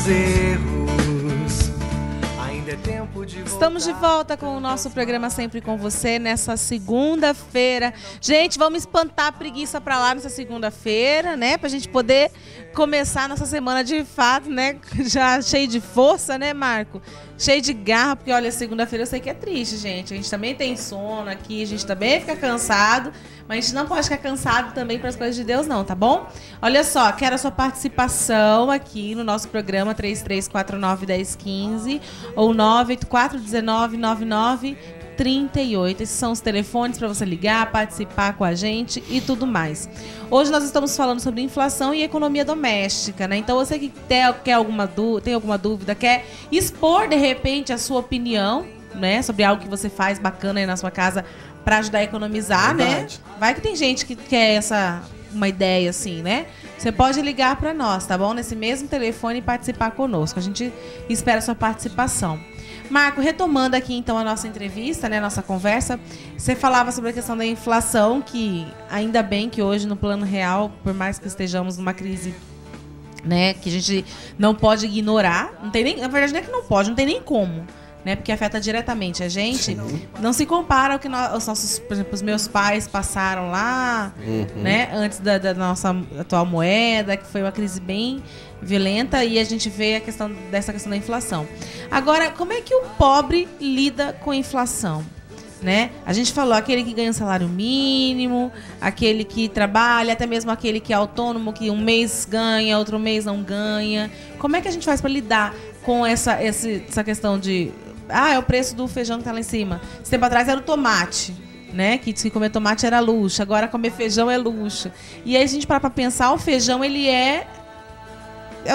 erros. Ainda é tempo de voltar. Estamos de volta com o nosso programa Sempre com Você nessa segunda-feira. Gente, vamos espantar a preguiça pra lá nessa segunda-feira, né? Pra gente poder começar a nossa semana de fato, né? Já cheio de força, né, Marco? Cheio de garra, porque olha, segunda-feira eu sei que é triste, gente. A gente também tem sono aqui, a gente também fica cansado, mas a gente não pode ficar cansado também para as coisas de Deus, não, tá bom? Olha só, quero a sua participação aqui no nosso programa 3349-1015 ou 984199938. Esses são os telefones para você ligar, participar com a gente e tudo mais. Hoje nós estamos falando sobre inflação e economia doméstica, né? Então você que tem alguma dúvida, quer expor de repente a sua opinião, né, sobre algo que você faz bacana aí na sua casa para ajudar a economizar, né? Vai que tem gente que quer uma ideia assim, né? Você pode ligar para nós, tá bom? Nesse mesmo telefone e participar conosco. A gente espera a sua participação. Marco, retomando aqui então a nossa entrevista, né, a nossa conversa, você falava sobre a questão da inflação, que ainda bem que hoje no plano real, por mais que estejamos numa crise, né, que a gente não pode ignorar, não tem nem, na verdade não é que não pode, não tem nem como, né, porque afeta diretamente a gente. Sim. Não se compara ao que os nossos, por exemplo, os meus pais passaram lá, né, antes da nossa atual moeda, que foi uma crise bem violenta, e a gente vê dessa questão da inflação. Agora, como é que o pobre lida com a inflação? Né? A gente falou, aquele que ganha um salário mínimo, aquele que trabalha, até mesmo aquele que é autônomo, que um mês ganha, outro mês não ganha. Como é que a gente faz para lidar com essa questão de... é o preço do feijão que tá lá em cima. Esse tempo atrás era o tomate, né? Que diz que comer tomate era luxo, agora comer feijão é luxo. E aí a gente para pensar, o feijão ele é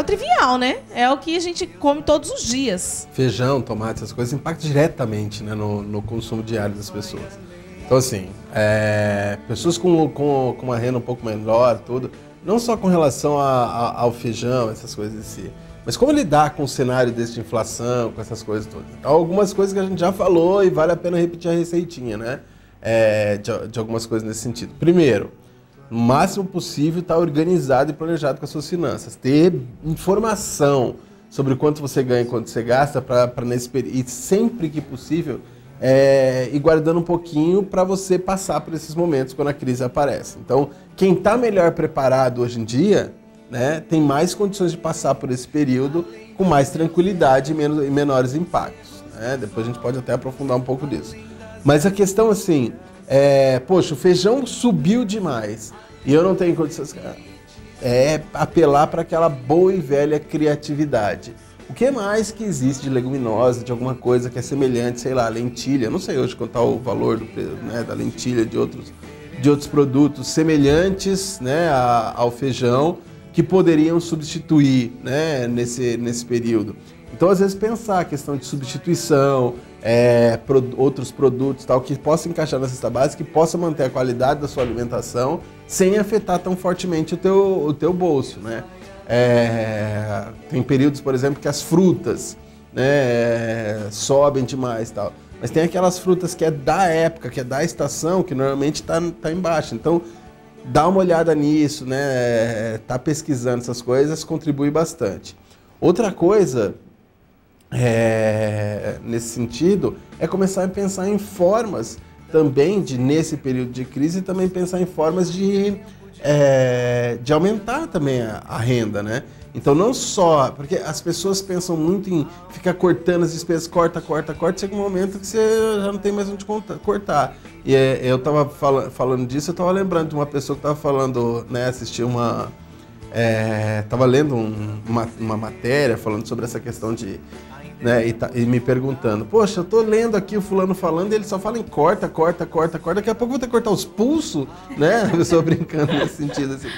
o trivial, né? É o que a gente come todos os dias. Feijão, tomate, essas coisas impactam diretamente, né, no consumo diário das pessoas. Então, assim, pessoas com uma renda um pouco menor, tudo, não só com relação ao feijão, essas coisas em si, mas como lidar com o cenário desse de inflação, com essas coisas todas. Então, algumas coisas que a gente já falou e vale a pena repetir a receitinha, né? De algumas coisas nesse sentido. Primeiro, no máximo possível, estar organizado e planejado com as suas finanças. Ter informação sobre quanto você ganha e quanto você gasta para nesse período. E sempre que possível, ir guardando um pouquinho para você passar por esses momentos quando a crise aparece. Então, quem está melhor preparado hoje em dia, né, tem mais condições de passar por esse período com mais tranquilidade e menores impactos. Né? Depois a gente pode até aprofundar um pouco disso. Mas a questão, assim... poxa, o feijão subiu demais e eu não tenho condições. Apelar para aquela boa e velha criatividade. O que mais que existe de leguminosa, de alguma coisa que é semelhante, sei lá, lentilha, não sei hoje quanto o valor da lentilha, de outros produtos semelhantes, né, ao feijão, que poderiam substituir, né, nesse período. Então, às vezes, pensar a questão de substituição, outros produtos, tal, que possa encaixar na cesta básica, que possa manter a qualidade da sua alimentação sem afetar tão fortemente o teu bolso, né? Tem períodos, por exemplo, que as frutas, né, sobem demais, tal. Mas tem aquelas frutas que é da época, que é da estação, que normalmente tá embaixo. Então, dá uma olhada nisso, né? Tá pesquisando essas coisas contribui bastante. Outra coisa... nesse sentido, é começar a pensar em formas também nesse período de crise, também pensar em formas de aumentar também a renda, né? Então não só, porque as pessoas pensam muito em ficar cortando as despesas, corta, chega um momento que você já não tem mais onde cortar. E eu estava falando disso, eu estava lembrando de uma pessoa que estava falando, né, assistiu estava lendo uma matéria falando sobre essa questão de... Né, e me perguntando, poxa, eu tô lendo aqui o fulano falando e ele só fala em corta, daqui a pouco eu vou ter que cortar os pulsos, né? A pessoa brincando nesse sentido, assim.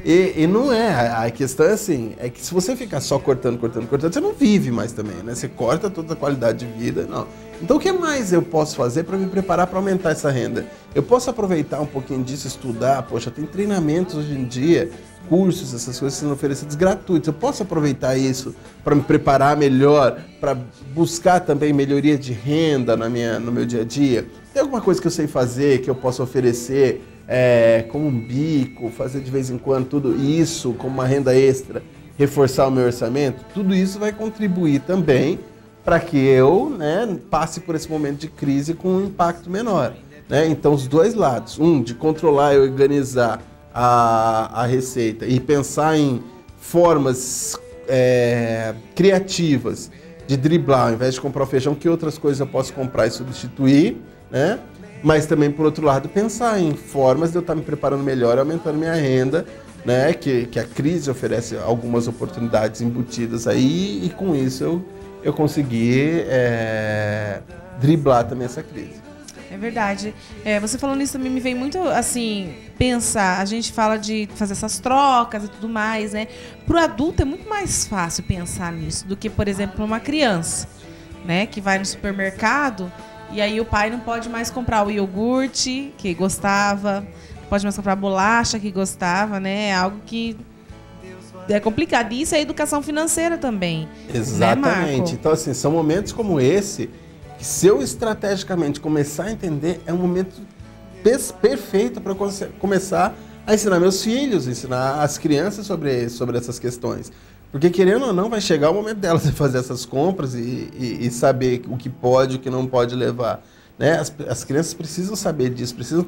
E não a questão é assim, é que se você ficar só cortando, você não vive mais também, né? Você corta toda a qualidade de vida, não. Então o que mais eu posso fazer para me preparar para aumentar essa renda? Eu posso aproveitar um pouquinho disso, estudar, poxa, tem treinamentos hoje em dia, cursos, essas coisas sendo oferecidas gratuitos. Eu posso aproveitar isso para me preparar melhor, para buscar também melhoria de renda no meu dia a dia? Tem alguma coisa que eu sei fazer, que eu posso oferecer como um bico, fazer de vez em quando tudo isso como uma renda extra? reforçar o meu orçamento, tudo isso vai contribuir também para que eu, né, passe por esse momento de crise com um impacto menor. Né? Então, os dois lados. De controlar e organizar a receita e pensar em formas criativas de driblar, ao invés de comprar o feijão, que outras coisas eu posso comprar e substituir, né? Mas também, por outro lado, pensar em formas de eu estar me preparando melhor, aumentando minha renda, né? Que a crise oferece algumas oportunidades embutidas aí, e com isso eu consegui driblar também essa crise. É verdade. Você falando isso também me veio muito, assim, pensar. A gente fala de fazer essas trocas e tudo mais, né? Para o adulto é muito mais fácil pensar nisso do que, por exemplo, uma criança, né? Que vai no supermercado e aí o pai não pode mais comprar o iogurte que gostava, não pode mais comprar a bolacha que gostava, né? É algo que é complicado. E isso é educação financeira também. Exatamente. Né, então, assim, são momentos como esse que, se eu estrategicamente começar a entender, é um momento perfeito para começar a ensinar meus filhos, ensinar as crianças sobre essas questões. Porque, querendo ou não, vai chegar o momento delas de fazer essas compras e saber o que pode e o que não pode levar. Né? As crianças precisam saber disso, precisam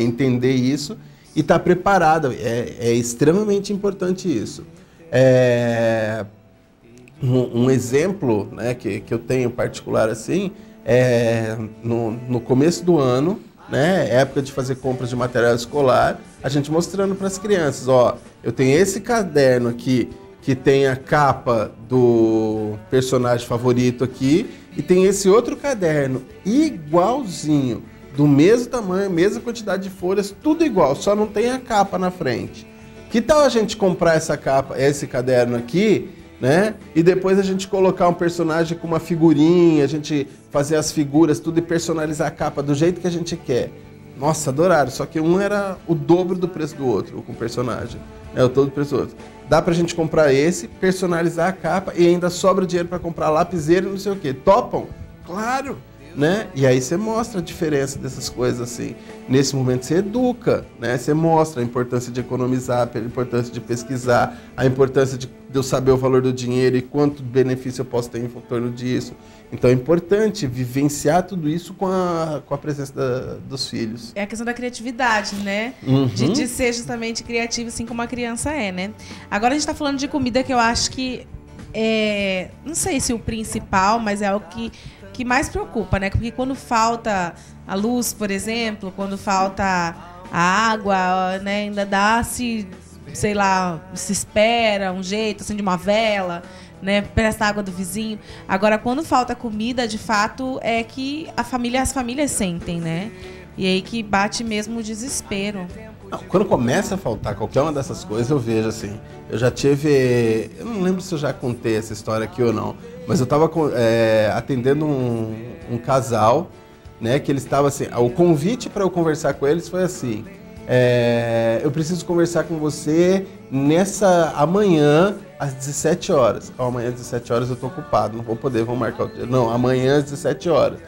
entender isso e estar preparada. É extremamente importante isso. Um exemplo, né, que eu tenho particular assim, no começo do ano, né, época de fazer compras de material escolar, a gente mostrando para as crianças, ó, eu tenho esse caderno aqui que tem a capa do personagem favorito aqui, e tem esse outro caderno igualzinho, do mesmo tamanho, mesma quantidade de folhas, tudo igual, só não tem a capa na frente. Que tal a gente comprar essa capa, esse caderno aqui, né? E depois a gente colocar um personagem com uma figurinha, a gente fazer as figuras, tudo, e personalizar a capa do jeito que a gente quer. Nossa, adoraram. Só que um era o dobro do preço do outro, com o personagem. O dobro do preço do outro. Dá pra gente comprar esse, personalizar a capa e ainda sobra dinheiro para comprar lapiseira e não sei o quê. Topam? Claro! Né? E aí você mostra a diferença dessas coisas assim. Nesse momento você educa, né? Você mostra a importância de economizar, a importância de pesquisar, a importância de eu saber o valor do dinheiro e quanto benefício eu posso ter em torno disso. Então é importante vivenciar tudo isso com a presença dos filhos. É a questão da criatividade, né? Uhum. De ser justamente criativo, assim como a criança é, né? Agora a gente tá falando de comida que eu acho que não sei se o principal, mas é algo que mais preocupa, né? Porque quando falta a luz, por exemplo, quando falta a água, né? Ainda dá-se, sei lá, se espera um jeito, acende uma vela, né? Presta água do vizinho. Agora, quando falta comida, de fato, é que as famílias sentem, né? E aí que bate mesmo o desespero. Quando começa a faltar qualquer uma dessas coisas, eu vejo assim, eu já tive, eu não lembro se eu já contei essa história aqui ou não, mas eu estava atendendo um casal, né, que eles estavam assim, o convite para eu conversar com eles foi assim, eu preciso conversar com você amanhã às 17 horas. Amanhã às 17 horas eu estou ocupado, não vou poder, vamos marcar o dia. Não, amanhã às 17 horas.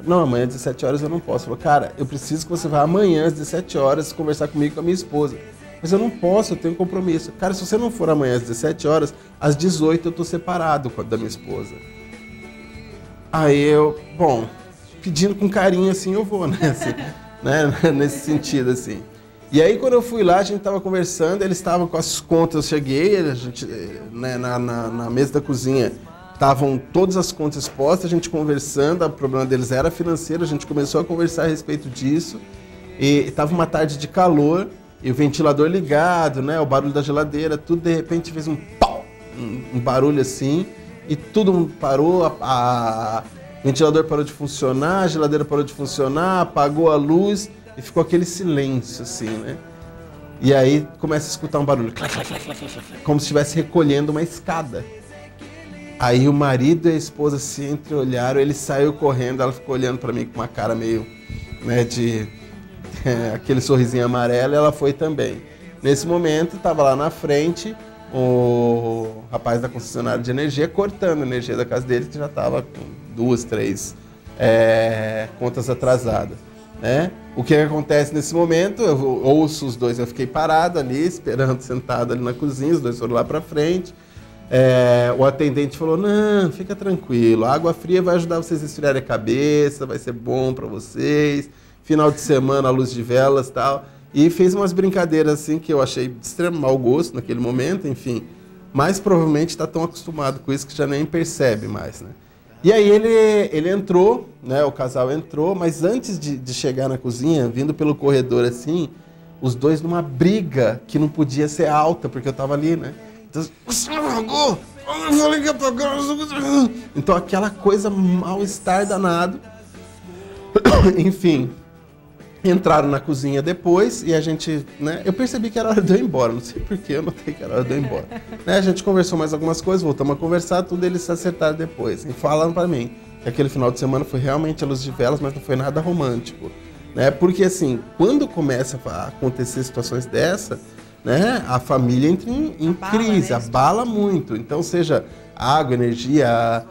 Não, amanhã às 17 horas eu não posso. Falei, cara, eu preciso que você vá amanhã às 17 horas conversar comigo e com a minha esposa. Mas eu não posso, eu tenho compromisso. Cara, se você não for amanhã às 17 horas, às 18 eu tô separado da minha esposa. Aí eu, pedindo com carinho assim, eu vou, né? Assim, né? Nesse sentido, assim. E aí quando eu fui lá, a gente tava conversando, eles estavam com as contas, eu cheguei, a gente, né, na mesa da cozinha, estavam todas as contas expostas, a gente conversando, o problema deles era financeiro, a gente começou a conversar a respeito disso, e estava uma tarde de calor, e o ventilador ligado, né, o barulho da geladeira, tudo de repente fez um pau, um barulho assim, e tudo parou, o ventilador parou de funcionar, a geladeira parou de funcionar, apagou a luz, e ficou aquele silêncio assim, né? E aí começa a escutar um barulho, como se estivesse recolhendo uma escada. Aí o marido e a esposa se entreolharam, ele saiu correndo, ela ficou olhando para mim com uma cara meio, né, de aquele sorrisinho amarelo, e ela foi também. Nesse momento, estava lá na frente o rapaz da concessionária de energia cortando a energia da casa dele, que já estava com 2, 3 contas atrasadas. Né? O que acontece nesse momento? Eu ouço os dois, eu fiquei parado ali, esperando, sentado ali na cozinha, os dois foram lá para frente. O atendente falou, não, fica tranquilo, a água fria vai ajudar vocês a esfriarem a cabeça, vai ser bom para vocês, final de semana, à luz de velas e tal. E fez umas brincadeiras assim que eu achei de extremo mau gosto naquele momento, enfim. Mas provavelmente está tão acostumado com isso que já nem percebe mais, né? E aí ele entrou, né? O casal entrou, mas antes de chegar na cozinha, vindo pelo corredor assim, os dois numa briga que não podia ser alta, porque eu tava ali, né? Então, você não pagou? Eu falei que ia pagar. Então aquela coisa, mal-estar danado. Enfim, entraram na cozinha depois e a gente, né? Eu percebi que era hora de eu ir embora, não sei porquê, eu notei que era hora de eu ir embora. Né, a gente conversou mais algumas coisas, voltamos a conversar, tudo eles se acertaram depois. E falando pra mim que aquele final de semana foi realmente a luz de velas, mas não foi nada romântico. Né? Porque assim, quando começa a acontecer situações dessa, né, a família entra em crise, abala muito. Então, seja água, energia,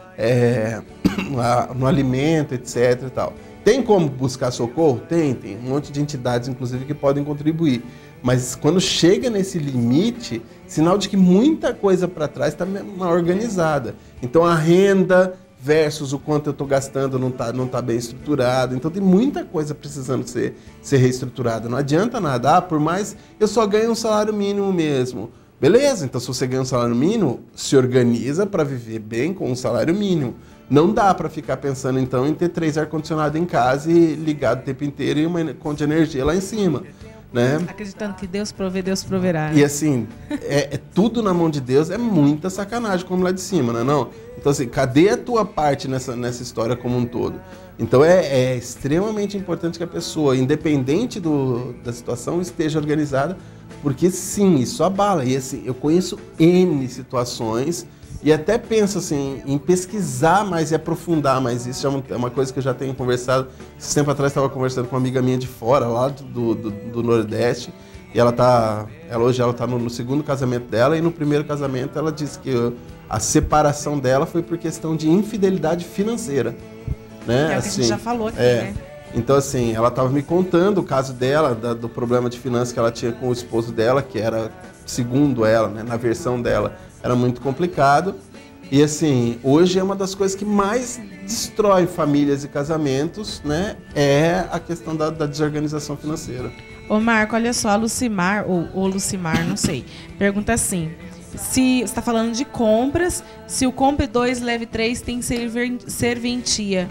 no alimento, etc. E tal. Tem como buscar socorro? Tem um monte de entidades, inclusive, que podem contribuir. Mas quando chega nesse limite, sinal de que muita coisa para trás está mal organizada. Então, a renda versus o quanto eu estou gastando não tá bem estruturado. Então, tem muita coisa precisando ser reestruturada. Não adianta nada. Por mais eu só ganho um salário mínimo mesmo. Beleza, então se você ganha um salário mínimo, se organiza para viver bem com um salário mínimo. Não dá para ficar pensando, então, em ter 3 ar-condicionado em casa e ligado o tempo inteiro e uma conta de energia lá em cima. Né? Acreditando que Deus provê, Deus proverá. E assim, tudo na mão de Deus é muita sacanagem, como lá de cima, né? Não? Então assim, cadê a tua parte nessa história como um todo? Então é extremamente importante que a pessoa, independente da situação, esteja organizada, porque sim, isso abala. E assim, eu conheço N situações e até penso assim, em pesquisar mais e aprofundar mais isso. É uma coisa que eu já tenho conversado. Esse tempo atrás estava conversando com uma amiga minha de fora, lá do Nordeste. E hoje ela está no segundo casamento dela. E no primeiro casamento ela disse que a separação dela foi por questão de infidelidade financeira. Né? É o que a gente já falou aqui, né? Então, assim, ela estava me contando o caso dela, do problema de finanças que ela tinha com o esposo dela, que era, segundo ela, né, na versão dela, era muito complicado. E, assim, hoje é uma das coisas que mais destrói famílias e casamentos, né, é a questão da desorganização financeira. Ô, Marco, olha só, a Lucimar, ou Lucimar, não sei, pergunta assim, se você está falando de compras, se o compre 2, leve 3 tem serventia.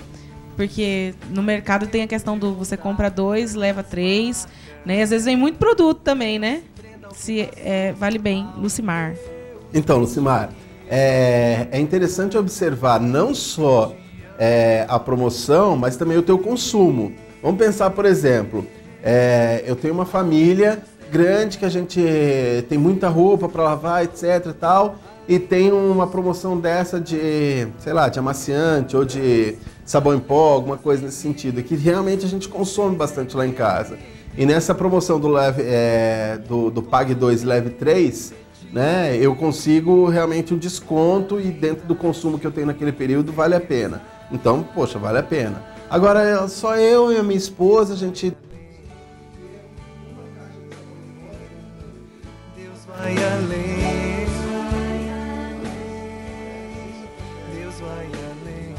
Porque no mercado tem a questão do você compra 2, leva 3, né? E às vezes vem muito produto também, né? Vale bem, Lucimar. Então, Lucimar, é interessante observar não só a promoção, mas também o teu consumo. Vamos pensar, por exemplo, eu tenho uma família grande que a gente tem muita roupa para lavar, etc e tal, e tem uma promoção dessa de, sei lá, de amaciante ou de sabão em pó, alguma coisa nesse sentido, que realmente a gente consome bastante lá em casa. E nessa promoção do Pague 2 Leve 3, né, eu consigo realmente um desconto e dentro do consumo que eu tenho naquele período vale a pena. Então, poxa, vale a pena. Agora, só eu e a minha esposa, a gente... Deus vai além. Deus vai além.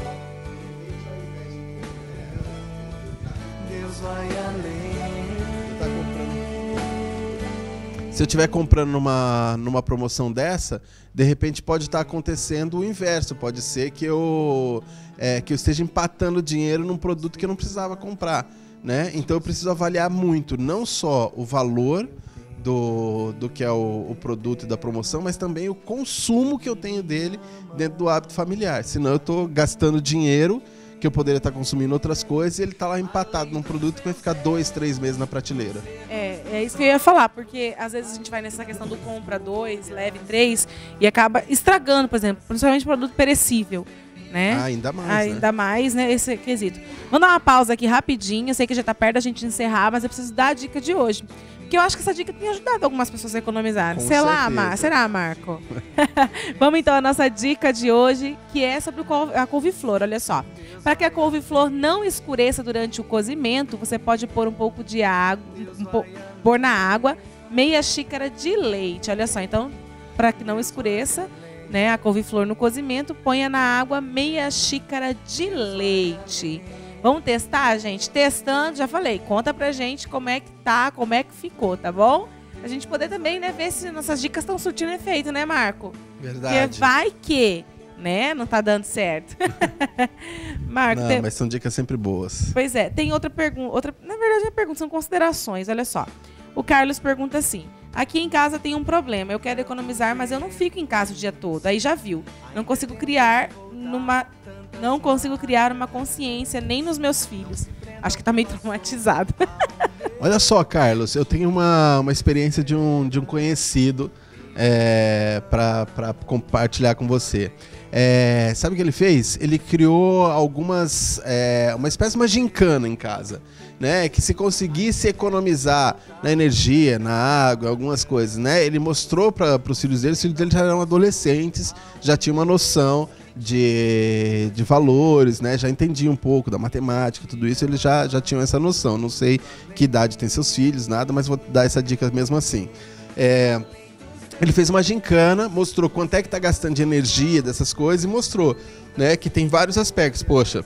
Deus vai além. Se eu estiver comprando numa promoção dessa, de repente pode estar acontecendo o inverso. Pode ser que eu esteja empatando dinheiro num produto que eu não precisava comprar, né? Então eu preciso avaliar muito, não só o valor do que é o produto e da promoção, mas também o consumo que eu tenho dele dentro do hábito familiar. Senão eu estou gastando dinheiro que eu poderia estar consumindo outras coisas e ele está lá empatado num produto que vai ficar 2, 3 meses na prateleira. É isso que eu ia falar, porque às vezes a gente vai nessa questão do compra 2, leve 3 e acaba estragando, por exemplo, principalmente produto perecível, né? Ainda mais, Ainda mais, né? Esse quesito. Vamos dar uma pausa aqui rapidinho, eu sei que já está perto da gente encerrar, mas eu preciso dar a dica de hoje. Porque eu acho que essa dica tem ajudado algumas pessoas a economizar. Será, Marco? Vamos então à nossa dica de hoje, que é sobre a couve-flor. Olha só. Para que a couve-flor não escureça durante o cozimento, você pode pôr um pouco de água, pôr na água meia xícara de leite. Olha só, então, para que não escureça, né, a couve-flor no cozimento, ponha na água meia xícara de leite. Vamos testar, gente? Testando, já falei, conta pra gente como é que tá, como é que ficou, tá bom? A gente poder também, né, ver se nossas dicas estão surtindo efeito, né, Marco? Verdade. Porque vai que, né, não tá dando certo. Marco, Não, mas são dicas sempre boas. Pois é, tem outra pergunta, na verdade é pergunta, são considerações, olha só. O Carlos pergunta assim: aqui em casa tem um problema, eu quero economizar, mas eu não fico em casa o dia todo. Aí já viu, não consigo criar uma consciência nem nos meus filhos. Acho que tá meio traumatizado. Olha só, Carlos, eu tenho uma experiência de um conhecido para compartilhar com você. Sabe o que ele fez? Ele criou uma espécie de uma gincana em casa, né? Que se conseguisse economizar na energia, na água, algumas coisas, né? Ele mostrou para os filhos dele já eram adolescentes, já tinham uma noção de valores, né? Já entendiam um pouco da matemática, tudo isso, eles já tinham essa noção. Não sei que idade tem seus filhos, nada, mas vou dar essa dica mesmo assim. Ele fez uma gincana, mostrou quanto é que tá gastando de energia dessas coisas e mostrou, né, que tem vários aspectos. Poxa,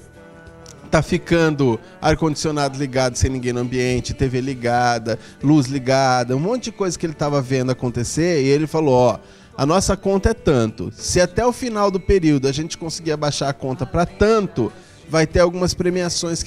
tá ficando ar-condicionado ligado sem ninguém no ambiente, TV ligada, luz ligada, um monte de coisa que ele tava vendo acontecer, e ele falou, ó, a nossa conta é tanto. Se até o final do período a gente conseguir abaixar a conta para tanto, vai ter algumas premiações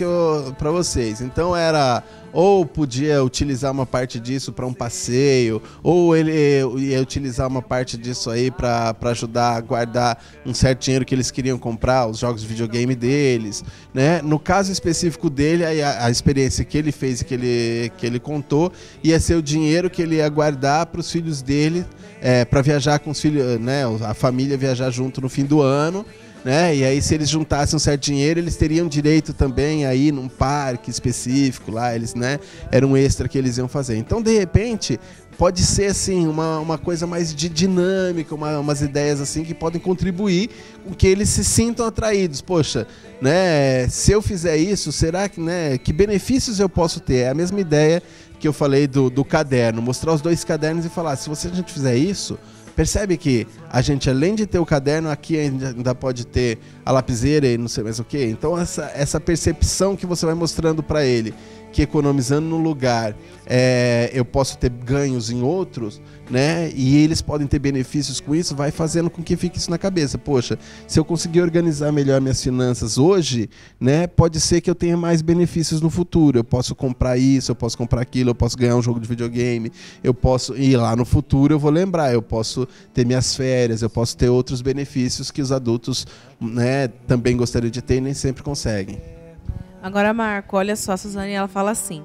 para vocês. Então era, ou podia utilizar uma parte disso para um passeio, ou ele ia utilizar uma parte disso aí para ajudar a guardar um certo dinheiro que eles queriam comprar, os jogos de videogame deles, né? No caso específico dele, a experiência que ele fez e que ele contou, ia ser o dinheiro que ele ia guardar para os filhos dele, para viajar com os filhos, né? A família viajar junto no fim do ano. Né? E aí, se eles juntassem um certo dinheiro, eles teriam direito também a ir num parque específico lá, eles, né? Era um extra que eles iam fazer. Então, de repente, pode ser assim, uma coisa mais de dinâmica, umas ideias assim que podem contribuir com que eles se sintam atraídos. Poxa, né? Se eu fizer isso, será que, né? Que benefícios eu posso ter? É a mesma ideia que eu falei do caderno, mostrar os 2 cadernos e falar, se a gente fizer isso, percebe que a gente, além de ter o caderno, aqui ainda pode ter a lapiseira e não sei mais o que. Então essa percepção que você vai mostrando para ele, que economizando no lugar, eu posso ter ganhos em outros, né? E eles podem ter benefícios com isso, vai fazendo com que fique isso na cabeça. Poxa, se eu conseguir organizar melhor minhas finanças hoje, né? Pode ser que eu tenha mais benefícios no futuro. Eu posso comprar isso, eu posso comprar aquilo, eu posso ganhar um jogo de videogame, eu posso ir lá no futuro, eu vou lembrar, eu posso ter minhas férias, eu posso ter outros benefícios que os adultos, né, também gostariam de ter e nem sempre conseguem. Agora, Marco, olha só, a Suzane, ela fala assim,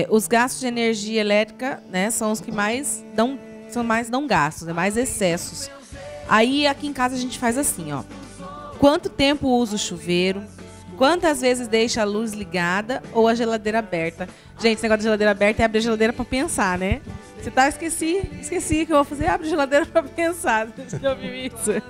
os gastos de energia elétrica, né, são os que mais dão gastos, mais excessos. Aí, aqui em casa, a gente faz assim, ó. Quanto tempo usa o chuveiro? Quantas vezes deixa a luz ligada ou a geladeira aberta? Gente, esse negócio de geladeira aberta é abrir a geladeira para pensar, né? Você tá, esqueci que eu vou fazer, abre a geladeira para pensar. Você já ouviu isso?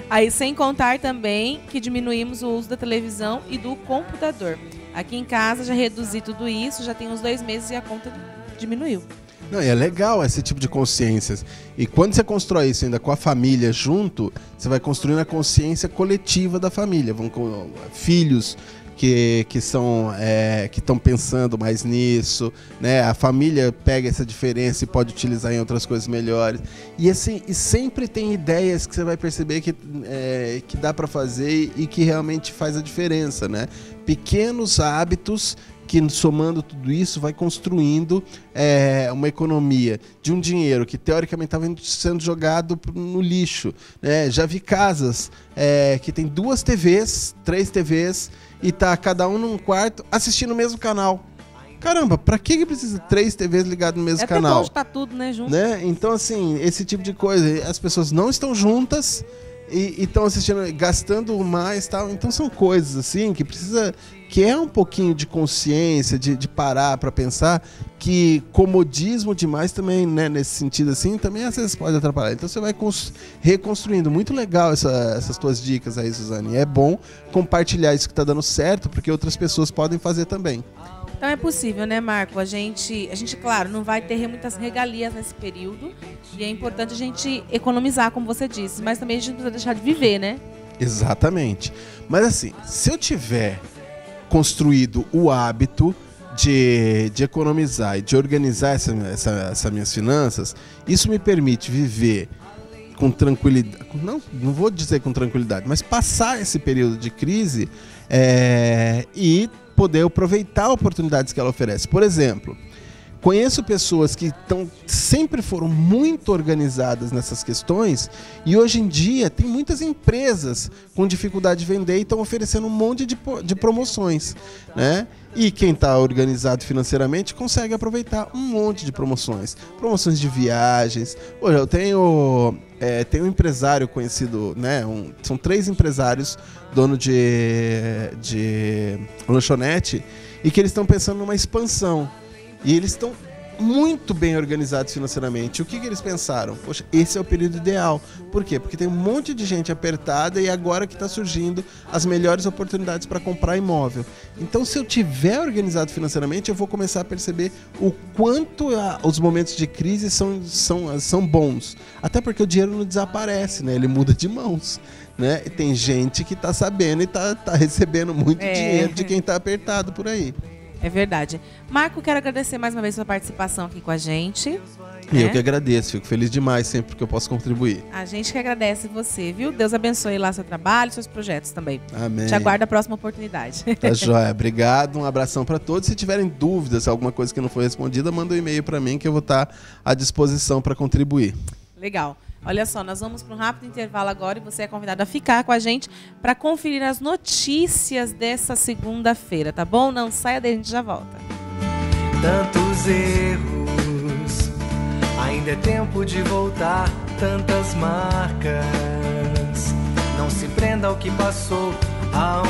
Aí, sem contar também que diminuímos o uso da televisão e do computador. Aqui em casa já reduzi tudo isso, já tem uns 2 meses e a conta diminuiu. Não, e é legal esse tipo de consciências. E quando você constrói isso ainda com a família junto, você vai construindo a consciência coletiva da família. Vão com filhos que estão pensando mais nisso, né? A família pega essa diferença e pode utilizar em outras coisas melhores. E assim, e sempre tem ideias que você vai perceber que dá para fazer e que realmente faz a diferença, né? Pequenos hábitos que, somando tudo isso, vai construindo uma economia de um dinheiro que teoricamente estava sendo jogado no lixo, né? Já vi casas que tem 2 TVs, 3 TVs e tá cada um num quarto assistindo o mesmo canal. Caramba, pra que precisa 3 TVs ligadas no mesmo canal? Hoje tá tudo, né, junto. Né? Então, assim, esse tipo de coisa, as pessoas não estão juntas e estão assistindo, gastando mais e tal. Então são coisas assim que é um pouquinho de consciência, de parar para pensar, que comodismo demais também, né, nesse sentido assim, também às vezes pode atrapalhar. Então você vai reconstruindo. Muito legal essas tuas dicas aí, Suzane. É bom compartilhar isso que está dando certo, porque outras pessoas podem fazer também. Então é possível, né, Marco? A gente, claro, não vai ter muitas regalias nesse período. E é importante a gente economizar, como você disse. Mas também a gente não precisa deixar de viver, né? Exatamente. Mas assim, se eu tiver construído o hábito de economizar e de organizar essas minhas finanças, isso me permite viver com tranquilidade, não vou dizer com tranquilidade, mas passar esse período de crise e poder aproveitar oportunidades que ela oferece. Por exemplo, conheço pessoas que sempre foram muito organizadas nessas questões e hoje em dia tem muitas empresas com dificuldade de vender e estão oferecendo um monte de promoções, né? E quem está organizado financeiramente consegue aproveitar um monte de promoções. Promoções de viagens. Olha, eu tenho um empresário conhecido, né? São 3 empresários, dono de lanchonete, e que eles estão pensando numa expansão. E eles estão muito bem organizados financeiramente. O que eles pensaram? Poxa, esse é o período ideal. Por quê? Porque tem um monte de gente apertada e agora que está surgindo as melhores oportunidades para comprar imóvel. Então, se eu tiver organizado financeiramente, eu vou começar a perceber o quanto os momentos de crise são bons. Até porque o dinheiro não desaparece, né? Ele muda de mãos. Né? E tem gente que está sabendo e está recebendo muito dinheiro de quem está apertado por aí. É verdade. Marco, quero agradecer mais uma vez sua participação aqui com a gente. E eu que agradeço, fico feliz demais sempre que eu posso contribuir. A gente que agradece você, viu? Deus abençoe lá seu trabalho, seus projetos também. Amém. Te aguardo a próxima oportunidade. Tá joia, obrigado, um abração para todos. Se tiverem dúvidas, alguma coisa que não foi respondida, manda um e-mail para mim que eu vou estar à disposição para contribuir. Legal. Olha só, nós vamos para um rápido intervalo agora e você é convidado a ficar com a gente para conferir as notícias dessa segunda-feira, tá bom? Não saia daí, a gente já volta. Tantos erros, ainda é tempo de voltar. Tantas marcas, não se prenda ao que passou. Há